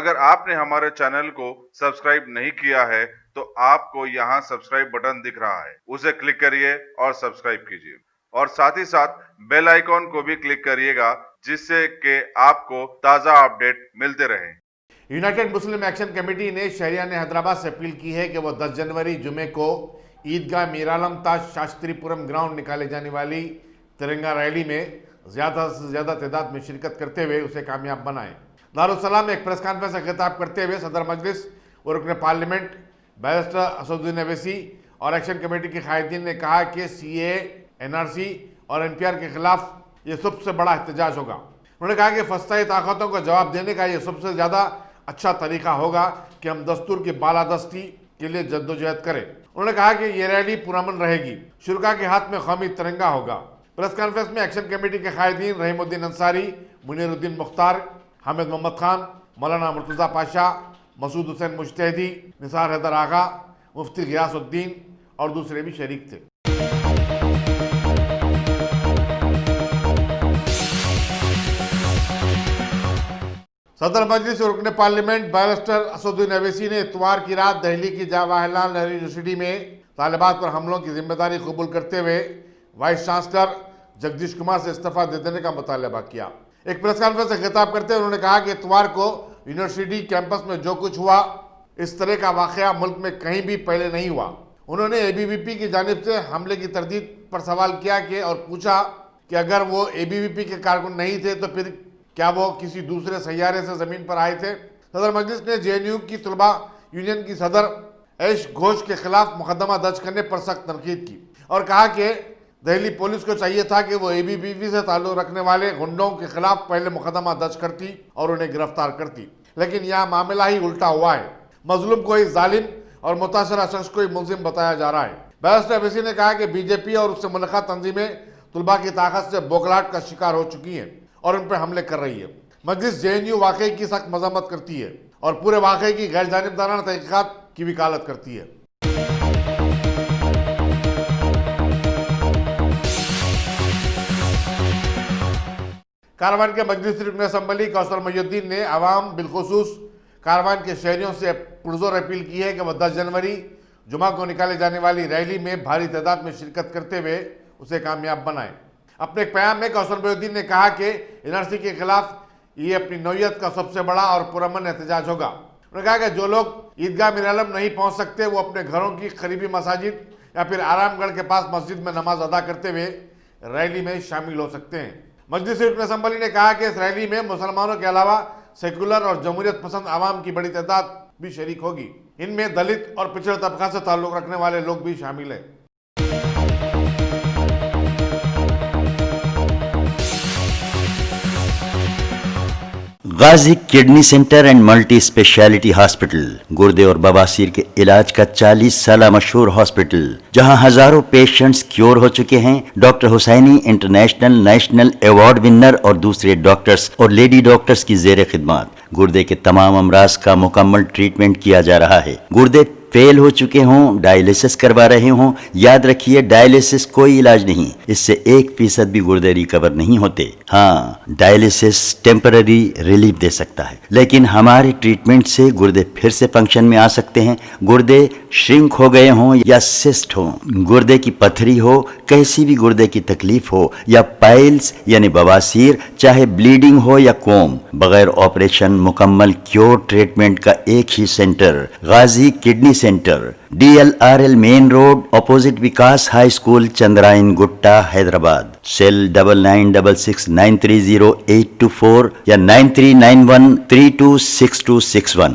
اگر آپ نے ہمارے چینل کو سبسکرائب نہیں کیا ہے تو آپ کو یہاں سبسکرائب بٹن دکھ رہا ہے، اسے کلک کریے اور سبسکرائب کیجیے، اور ساتھ ہی ساتھ بیل آئیکن کو بھی کلک کریے گا جس سے کہ آپ کو تازہ اپڈیٹ ملتے رہیں۔ یونائیٹڈ مسلم ایکشن کمیٹی نے شہریان حیدرآباد سے اپیل کی ہے کہ وہ 10 جنوری جمعے کو عیدگاہ میرالم تا شاستری پورم گراؤنڈ نکالے جانے والی ترنگا ریلی میں زیادہ سے زیادہ تعداد میں شرکت کرتے ہوئے اسے کامیاب بنائیں۔ دارالسلام میں ایک پریس کانفرنس سے خطاب کرتے ہوئے صدر مجلس اور رکن پارلیمنٹ بیرسٹر اسدالدین اویسی اور ایکشن کمیٹی کے قائدین نے کہا کہ سی اے، این آر سی اور این پی آر کے خلاف یہ سب سے بڑا احتجاج ہوگا۔ انہوں نے کہا کہ فسطائی طاقتوں کو جواب دینے کا یہ سب سے زیادہ اچھا طریقہ ہوگا کہ ہم دستور کی بالادستی کے لیے جدوجہد کریں۔ انہوں نے کہا کہ یہ ریلی پرامن رہے گی، شرکاء کے ہاتھ میں قومی ترنگا ہوگا۔ پریس کانفرنس میں ایکشن کمیٹی کے قائدین رحیم الدین انصاری، منیر الدین مختار، حامد محمد خان، مولانا مرتضیٰ پاشا، مسعود حسین مجتہدی، نثار حیدر آغا، مفتی غیاث الدین اور دوسرے بھی شریک تھے۔ صدر مجلس اور رکن پارلیمنٹ بیرسٹر اسدالدین اویسی نے اتوار کی رات دہلی کی جواہر لال نہرو یونیورسٹی میں طالبات پر حملوں کی ذمہ داری قبول کرتے ہوئے وائس چانسلر جگدیش کمار سے استعفیٰ دے دینے کا مطالبہ کیا۔ ایک پریس کانفرنس سے خطاب کرتے ہوئے انہوں نے کہا کہ اتوار کو یونیورسٹی کیمپس میں جو کچھ ہوا، اس طرح کا واقعہ ملک میں کہیں بھی پہلے نہیں ہوا۔ انہوں نے اے بی وی پی کی جانب سے حملے کی تردید پر سوال کیا اور پوچھا کہ اگر وہ اے بی وی پی کے کارکن نہیں تھے تو پھر کیا وہ کسی دوسرے سیارے سے زمین پر آئے تھے؟ صدر مجلس نے جے این یو کی طلباء یونین کی صدر ایش گھوش کے خلاف مقدمہ درج کرنے پر سخت تنقید کی اور کہا کہ دہلی پولیس کو چاہیے تھا کہ وہ اے بی وی پی سے تعلق رکھنے والے غنڈوں کے خلاف پہلے مقدمہ درج کرتی اور انہیں گرفتار کرتی، لیکن یہاں معاملہ ہی الٹا ہوا ہے۔ مظلوم کو ہی ظالم اور متاثرہ شخص کو ہی ملزم بتایا جا رہا ہے۔ بیرسٹر اویسی نے کہا کہ بی جے پی اور اس سے ملحقہ تنظیمیں طلباء کی طاقت سے بوکھلاہٹ کا شکار ہو چکی ہیں اور ان پر حملے کر رہی ہے۔ مجلس جے این یو واقعے کی سخت مذمت کرتی ہے اور پورے واقعے کی غیر جانبدارانہ تحقیقات کی وکالت کرتی ہے۔ کاروان کے مجلسی رکن اسمبلی کوثر محی الدین نے عوام بالخصوص کاروان کے شہریوں سے پرزور اپیل کی ہے کہ وہ 10 جنوری جمعہ کو نکالے جانے والی ریلی میں بھاری تعداد میں شرکت کرتے ہوئے اسے کامیاب بنائیں۔ اپنے ایک پیام میں کوثر محی الدین نے کہا کہ این آر سی کے خلاف یہ اپنی نوعیت کا سب سے بڑا اور پرامن احتجاج ہوگا۔ انہوں نے کہا کہ جو لوگ عیدگاہ میرالم نہیں پہنچ سکتے وہ اپنے گھروں کی قریبی مساجد یا پھر آرام گڑھ کے پاس مسجد میں نماز ادا کرتے ہوئے ریلی میں شامل ہو سکتے ہیں۔ مجلسی رکن اسمبلی نے کہا کہ اس ریلی میں مسلمانوں کے علاوہ سیکولر اور جمہوریت پسند عوام کی بڑی تعداد بھی شریک ہوگی، ان میں دلت اور پچھڑے طبقہ سے تعلق رکھنے والے لوگ بھی شامل ہیں۔ Ghazi kidney centre and multi speciality hospital گردے اور بواسیر کے علاج کا 40 سالہ مشہور ہاسپٹل، جہاں ہزاروں پیشنٹس کیور ہو چکے ہیں۔ ڈاکٹر حسینی انٹرنیشنل نیشنل ایوارڈ ونر اور دوسرے ڈاکٹرز اور لیڈی ڈاکٹرز کی زیر خدمات گردے کے تمام امراض کا مکمل ٹریٹمنٹ کیا جا رہا ہے۔ گردے فیل ہو چکے ہوں، ڈائلیسس کروا رہے ہوں، یاد رکھیے ڈائلیسس کوئی علاج نہیں، اس سے 1% بھی گردے ریکور نہیں ہوتے۔ ہاں، ڈائلیسس ٹیمپرری ریلیف دے سکتا ہے، لیکن ہمارے ٹریٹمنٹ سے گردے پھر سے فنکشن میں آ سکتے ہیں۔ گردے شرنک ہو گئے ہوں یا سسٹ ہوں، گردے کی پتھری ہو، کیسی بھی گردے کی تکلیف ہو، یا پائلز یعنی بواسیر، چاہے بلیڈنگ ہو یا کوم، بغیر آپریشن مکمل کیور ٹریٹمنٹ کا ایک ہی centre, Ghazi kidney centre, D L R L main road, opposite Vikas high school, Chandrayangutta, Hyderabad. Cell 9966930824 یا 9391326261۔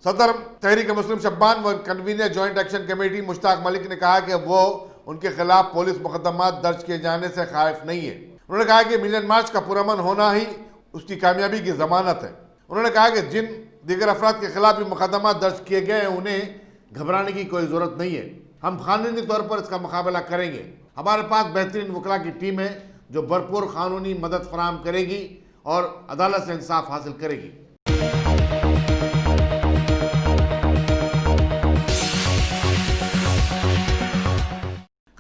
صدر تحریک مسلم شبان و convenor joint action committee Mushtaq Malik نے کہا کہ وہ ان کے خلاف پولیس مقدمات درج کیے جانے سے خائف نہیں ہے۔ انہوں نے کہا کہ ملین مارچ کا پرامن ہونا ہی اس کی کامیابی کی ضمانت ہے۔ انہوں نے کہا کہ جن دیگر افراد کے خلاف بھی مقدمات درج کیے گئے ہیں انہیں گھبرانے کی کوئی ضرورت نہیں ہے، ہم قانونی طور پر اس کا مقابلہ کریں گے۔ ہمارے پاس بہترین وکلاء کی ٹیم ہے جو بھرپور قانونی مدد فراہم کرے گی اور عدالت سے انصاف حاصل کرے گی۔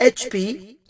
HP,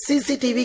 CCTV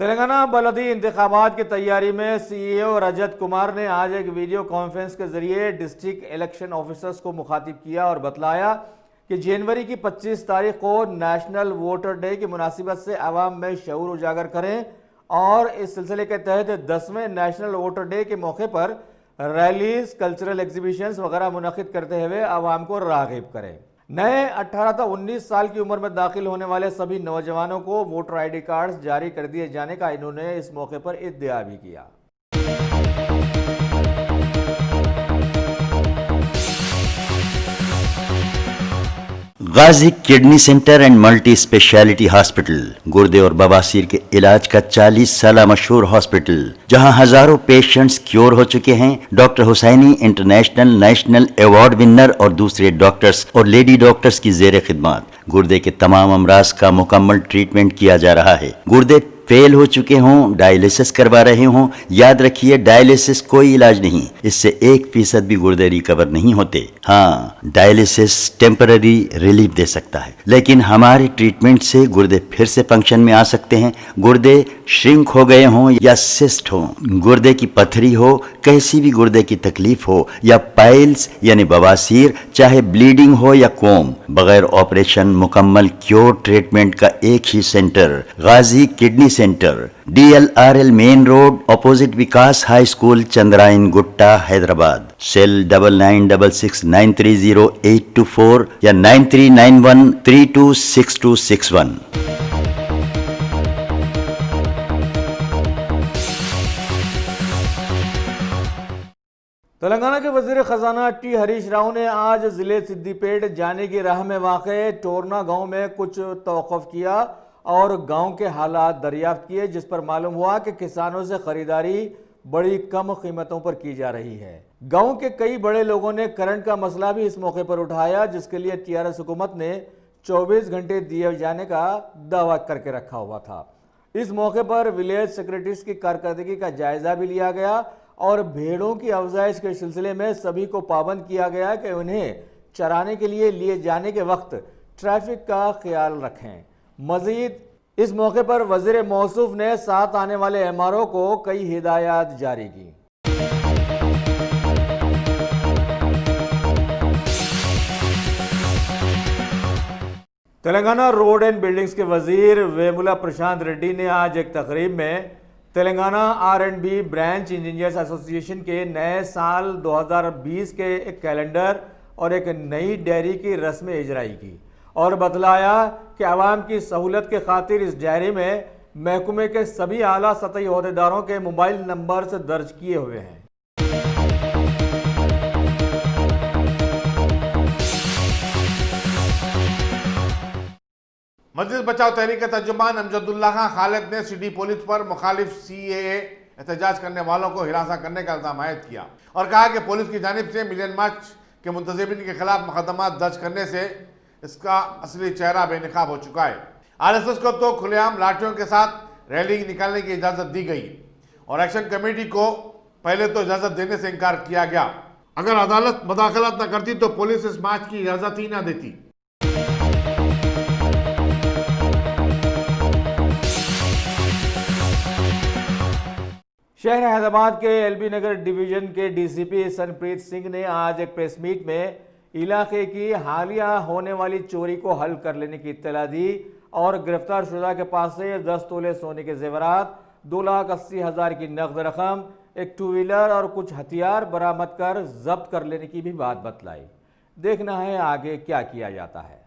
تلنگانہ بلدی انتخابات کی تیاری میں CEO رجت کمار نے آج ایک ویڈیو کانفرنس کے ذریعے ڈسٹرکٹ الیکشن آفیسرز کو مخاطب کیا اور بتلایا کہ جنوری کی 25 تاریخ کو نیشنل ووٹر ڈے کی مناسبت سے عوام میں شعور اجاگر کریں اور اس سلسلے کے تحت 10ویں نیشنل ووٹر ڈے کے موقع پر ریلیز، کلچرل ایگزیبیشنز وغیرہ منعقد کرتے ہوئے عوام کو راغب کریں۔ نئے 18 تا 19 سال کی عمر میں داخل ہونے والے سبھی نوجوانوں کو ووٹر ID کارڈز جاری کر دیے جانے کا انہوں نے اس موقع پر ادعا بھی کیا۔ Ghazi kidney centre and multi speciality hospital گردے اور بواسیر کے علاج کا 40 سالہ مشہور ہاسپٹل، جہاں ہزاروں پیشنٹس کیور ہو چکے ہیں۔ ڈاکٹر حسینی انٹرنیشنل نیشنل ایوارڈ ونر اور دوسرے ڈاکٹرز اور لیڈی ڈاکٹرز کی زیر خدمات گردے کے تمام امراض کا مکمل ٹریٹمنٹ کیا جا رہا ہے۔ گردے فیل ہو چکے ہوں، ڈائلیسس کروا رہے ہوں، یاد رکھیے ڈائلیسس کوئی علاج نہیں، اس سے 1% بھی گردے ریکور نہیں ہوتے۔ ہاں، ڈائلیسس ٹیمپرری ریلیف دے سکتا ہے، لیکن ہمارے ٹریٹمنٹ سے گردے پھر سے فنکشن میں آ سکتے ہیں۔ گردے شرنک ہو گئے ہوں یا سسٹ ہوں، گردے کی پتھری ہو، کیسی بھی گردے کی تکلیف ہو، یا پائلز یعنی بواسیر، چاہے بلیڈنگ ہو یا کوم، بغیر آپریشن مکمل کیور ٹریٹمنٹ کا ایک ہی centre, Ghazi kidney centre, DLRL main road, opposite Vikas high school, Chandrayangutta, Hyderabad. Cell 9966930824 یا 9391326261۔ تلنگانہ کے وزیر خزانہ ٹی ہریش راؤ نے آج ضلع سدی پیٹ جانے کی راہ میں واقع ٹورنا گاؤں میں کچھ توقف کیا اور گاؤں کے حالات دریافت کیے، جس پر معلوم ہوا کہ کسانوں سے خریداری بڑی کم قیمتوں پر کی جا رہی ہے۔ گاؤں کے کئی بڑے لوگوں نے کرنٹ کا مسئلہ بھی اس موقع پر اٹھایا، جس کے لیے TRS حکومت نے 24 گھنٹے دیے جانے کا دعویٰ کر کے رکھا ہوا تھا۔ اس موقع پر ولیج سیکریٹریز کی کارکردگی کا جائزہ بھی لیا گیا اور بھیڑوں کی افزائش کے سلسلے میں سبھی کو پابند کیا گیا کہ انہیں چرانے کے لیے لیے جانے کے وقت ٹریفک کا خیال رکھیں۔ مزید اس موقع پر وزیر موصوف نے ساتھ آنے والے MRO کو کئی ہدایات جاری کی۔ تلنگانہ روڈ اینڈ بلڈنگز کے وزیر ویمولا پرشانت ریڈی نے آج ایک تقریب میں تلنگانہ R&B برانچ انجینئرز ایسوسی ایشن کے نئے سال 2020 کے ایک کیلنڈر اور ایک نئی ڈائری کی رسم اجرائی کی اور بتلایا کہ عوام کی سہولت کے خاطر اس ڈائری میں محکمے کے سبھی اعلیٰ سطحی عہدیداروں کے موبائل نمبرز درج کیے ہوئے ہیں۔ مجلس بچاؤ تحریک کے ترجمان امجد اللہ خان خالد نے سٹی پولیس پر مخالف CAA احتجاج کرنے والوں کو ہراساں کرنے کا الزام عائد کیا اور کہا کہ پولیس کی جانب سے ملین مارچ کے منتظمین کے خلاف مقدمات درج کرنے سے اس کا اصلی چہرہ بے نقاب ہو چکا ہے۔ RSS کو تو کھلے عام لاٹھیوں کے ساتھ ریلی نکالنے کی اجازت دی گئی اور ایکشن کمیٹی کو پہلے تو اجازت دینے سے انکار کیا گیا۔ اگر عدالت مداخلت نہ کرتی تو پولیس اس مارچ کی اجازت ہی نہ دیتی۔ شہر حیدرآباد کے LB نگر ڈویژن کے DCP سنپریت سنگھ نے آج ایک پریس میٹ میں علاقے کی حالیہ ہونے والی چوری کو حل کر لینے کی اطلاع دی اور گرفتار شدہ کے پاس سے 10 تولے سونے کے زیورات، 2,80,000 کی نقد رقم، ایک 2 ویلر اور کچھ ہتھیار برآمد کر ضبط کر لینے کی بھی بات بتلائی۔ دیکھنا ہے آگے کیا کیا جاتا ہے۔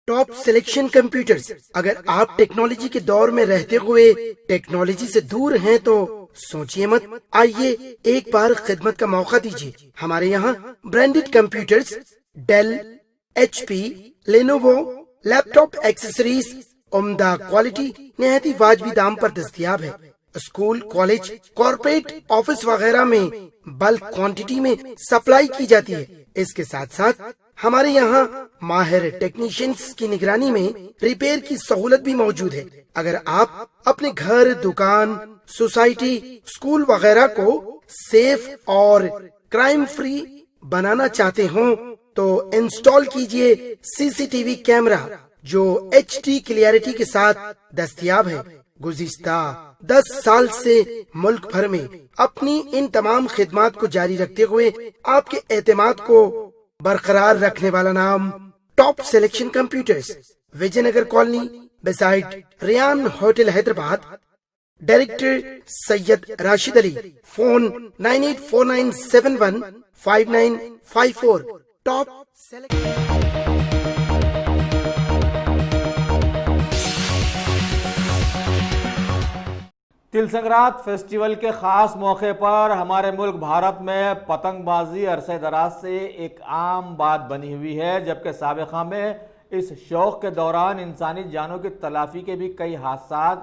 ٹاپ سلیکشن کمپیوٹرز، اگر آپ ٹیکنالوجی کے دور میں رہتے ہوئے ٹیکنالوجی سے دور ہیں تو سوچئے مت، آئیے ایک بار خدمت کا موقع دیجیے۔ ہمارے یہاں branded computers, Dell, HP، Lenovo, laptop accessories عمدہ کوالٹی نہایت ہی واجبی دام پر دستیاب ہے۔ اسکول، کالج، کارپوریٹ آفس وغیرہ میں بلک کوانٹٹی میں سپلائی کی جاتی ہے۔ اس کے ساتھ ساتھ ہمارے یہاں ماہر ٹیکنیشینز کی نگرانی میں ریپیئر کی سہولت بھی موجود ہے۔ اگر آپ اپنے گھر، دکان، سوسائٹی، اسکول وغیرہ کو سیف اور کرائم فری بنانا چاہتے ہوں تو انسٹال کیجئے CCTV کیمرہ جو HD کلیئرٹی کے ساتھ دستیاب ہے۔ گزشتہ 10 سال سے ملک بھر میں اپنی ان تمام خدمات کو جاری رکھتے ہوئے آپ کے اعتماد کو برقرار رکھنے والا نام top selection computers, Vijay Nagar colony beside Ryan hotel Hyderabad, director Syed Rashid Ali, phone 9849715954، top Til Sankranti festival کے خاص موقع پر ہمارے ملک بھارت میں پتنگ بازی عرصہ دراز سے ایک عام بات بنی ہوئی ہے، جبکہ سابقہ میں اس شوق کے دوران انسانی جانوں کی تلافی کے بھی کئی حادثات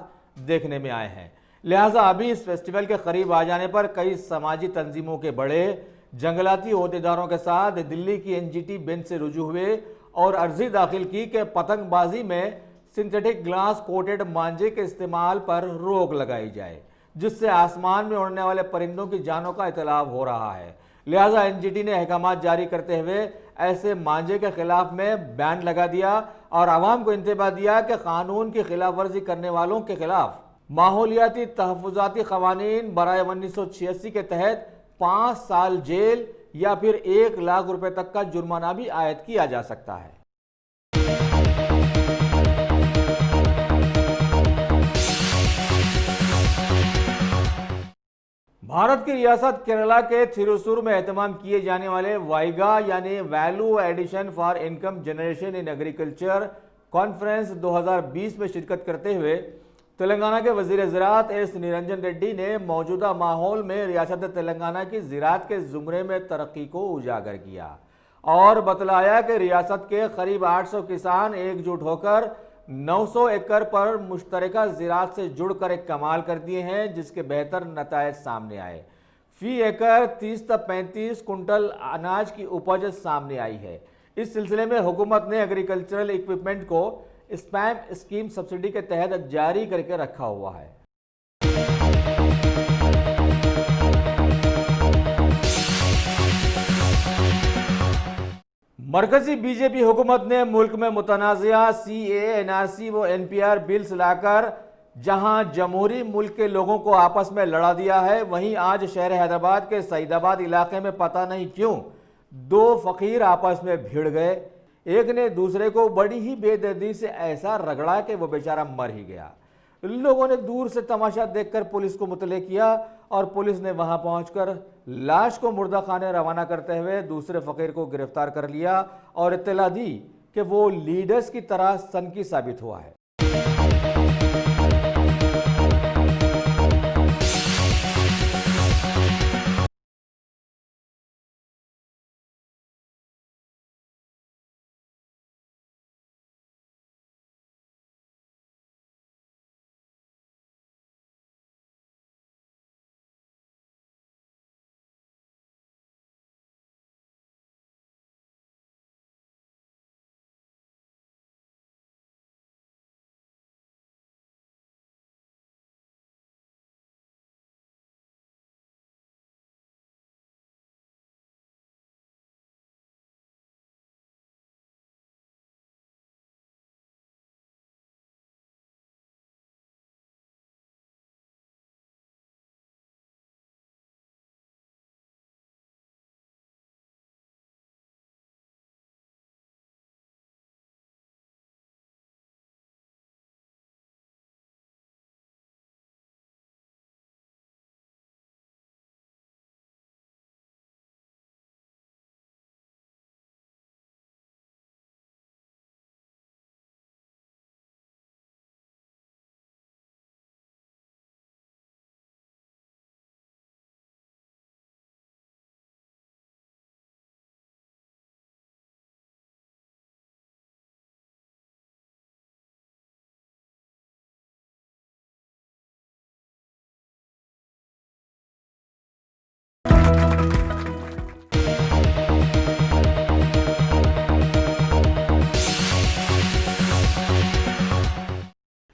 دیکھنے میں آئے ہیں۔ لہٰذا ابھی اس فیسٹیول کے قریب آ جانے پر کئی سماجی تنظیموں کے بڑے جنگلاتی عہدیداروں کے ساتھ دلی کی NGT بینچ سے رجوع ہوئے اور عرضی داخل کی کہ پتنگ بازی میں سنتھیٹک گلاس کوٹڈ مانجے کے استعمال پر روک لگائی جائے، جس سے آسمان میں اڑنے والے پرندوں کی جانوں کا اتلاف ہو رہا ہے۔ لہٰذا NGT نے احکامات جاری کرتے ہوئے ایسے مانجے کے خلاف میں بین لگا دیا اور عوام کو انتباہ دیا کہ قانون کی خلاف ورزی کرنے والوں کے خلاف ماحولیاتی تحفظاتی قوانین برائے 1986 کے تحت 5 سال جیل یا پھر 1 لاکھ روپے تک کا جرمانہ بھی عائد کیا جا سکتا ہے۔ بھارت کی ریاست کیرلا کے تھیروسور میں اہتمام کیے جانے والے وائگا یعنی value addition for income generation in agriculture conference 2020 میں شرکت کرتے ہوئے تلنگانہ کے وزیر زراعت ایس نرنجن ریڈی نے موجودہ ماحول میں ریاست تلنگانہ کی زراعت کے زمرے میں ترقی کو اجاگر کیا اور بتلایا کہ ریاست کے قریب 800 کسان ایک جٹ ہو کر 900 ایکڑ پر مشترکہ زراعت سے جڑ کر ایک کمال کر دیے ہیں، جس کے بہتر نتائج سامنے آئے۔ فی ایکڑ 30 تا 35 کنٹل اناج کی اپج سامنے آئی ہے۔ اس سلسلے میں حکومت نے ایگریکلچرل اکوپمنٹ کو اسپیم اسکیم سبسڈی کے تحت جاری کر کے رکھا ہوا ہے۔ مرکزی BJP حکومت نے ملک میں متنازعہ CAA NRC و NPR بلز لا کر جہاں جمہوری ملک کے لوگوں کو آپس میں لڑا دیا ہے، وہیں آج شہر حیدرآباد کے سعید آباد علاقے میں پتہ نہیں کیوں 2 فقیر آپس میں بھیڑ گئے۔ ایک نے دوسرے کو بڑی ہی بے دردی سے ایسا رگڑا کہ وہ بیچارہ مر ہی گیا۔ لوگوں نے دور سے تماشا دیکھ کر پولیس کو مطلع کیا اور پولیس نے وہاں پہنچ کر لاش کو مردہ خانے روانہ کرتے ہوئے دوسرے فقیر کو گرفتار کر لیا اور اطلاع دی کہ وہ لیڈرز کی طرح سنکی ثابت ہوا ہے۔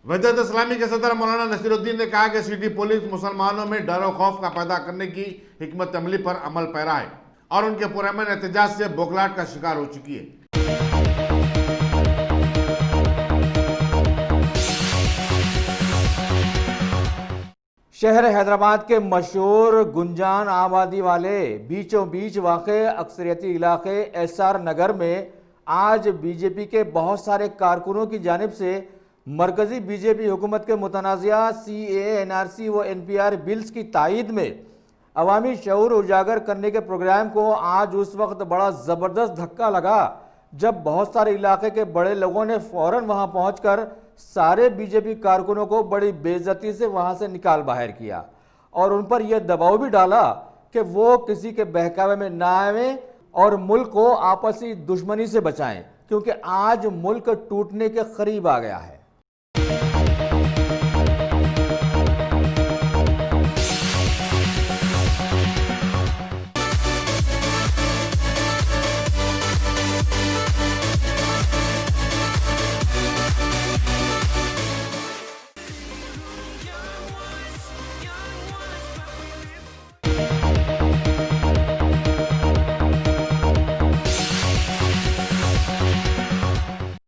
وحدت اسلامی کے صدر مولانا نصیر الدین نے کہا کہ سٹی پولیس مسلمانوں میں ڈر و خوف کا پیدا کرنے کی حکمت عملی پر عمل پیرا ہے اور ان کے پرامن احتجاج سے بوکھلاہٹ کا شکار ہو چکی ہے۔ شہر حیدرآباد کے مشہور گنجان آبادی والے بیچوں بیچ واقع اکثریتی علاقے ایس آر نگر میں آج بی جے پی کے بہت سارے کارکنوں کی جانب سے مرکزی بی جے پی حکومت کے متنازعہ سی اے اے، این آر سی و این پی آر بلز کی تائید میں عوامی شعور اجاگر کرنے کے پروگرام کو آج اس وقت بڑا زبردست دھکا لگا جب بہت سارے علاقے کے بڑے لوگوں نے فوراً وہاں پہنچ کر سارے بی جے پی کارکنوں کو بڑی بے عزتی سے وہاں سے نکال باہر کیا اور ان پر یہ دباؤ بھی ڈالا کہ وہ کسی کے بہکاوے میں نہ آئیں اور ملک کو آپسی دشمنی سے بچائیں، کیونکہ آج ملک ٹوٹنے کے قریب آ گیا ہے۔